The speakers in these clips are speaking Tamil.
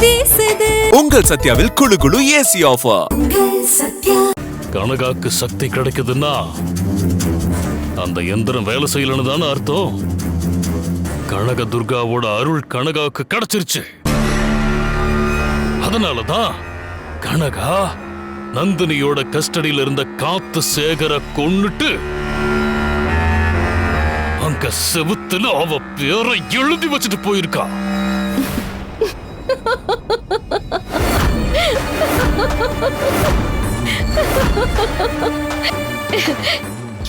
வீசுது. உங்கள் சத்யாவில் குளு குளு ஏசி ஆஃபர். கனகாக்கு சக்தி கிடைக்குதுன்னா அந்த எந்திரம் வேலை செய்யலன்னு தானே அர்த்தம். கனக துர்காவோட அருள் கனகாவுக்கு கிடைச்சிருச்சு. அதனாலதான் கனகா நந்தினியோட கஸ்டடியில இருந்த காத்து சேகர கொன்னுட்டு அங்க செவுத்துல அவ பேரை எழுதி வச்சுட்டு போயிருக்கா.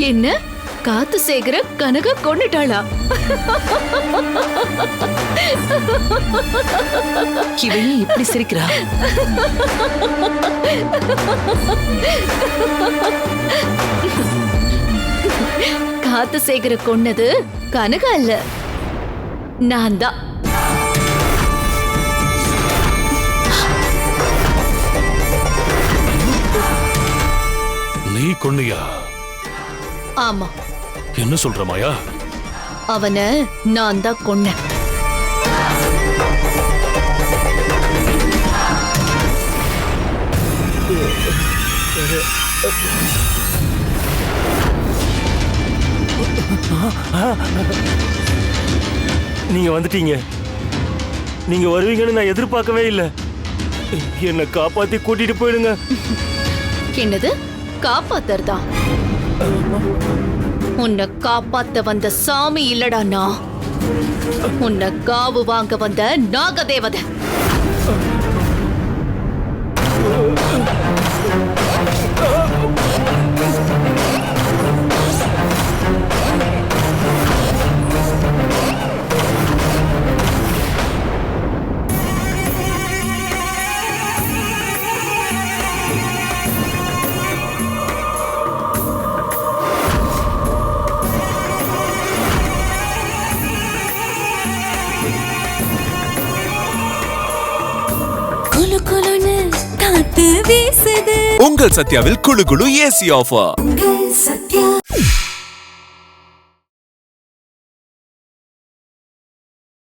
என்ன காத்து சேகர கனகா கொன்னுட்டாளா? இவன் இப்படி சிரிக்கிறா? காத்து சேகர கொன்னது கனகா இல்ல, நான் தான். நீ கொன்னியா? ஆமா. என்ன சொல்ற மாயா? அவனை நான் தான் கொன்னேன். நீங்க வந்துட்டீங்க. நீங்க வருவீங்கன்னு நான் எதிர்பார்க்கவே இல்லை. என்னை காப்பாத்தி கூட்டிட்டு போயிடுங்க. என்னது காப்பாத்தறதா? உன்னை காப்பாத்த வந்த சாமி இல்லடா நான். உன்னை காவு வாங்க வந்த நாகதேவதை. குளு குளுன்னு காத்து வீசுது. உங்கள் சத்யாவில் குளு குளு ஏசி ஆஃபர். உங்கள் சத்யா.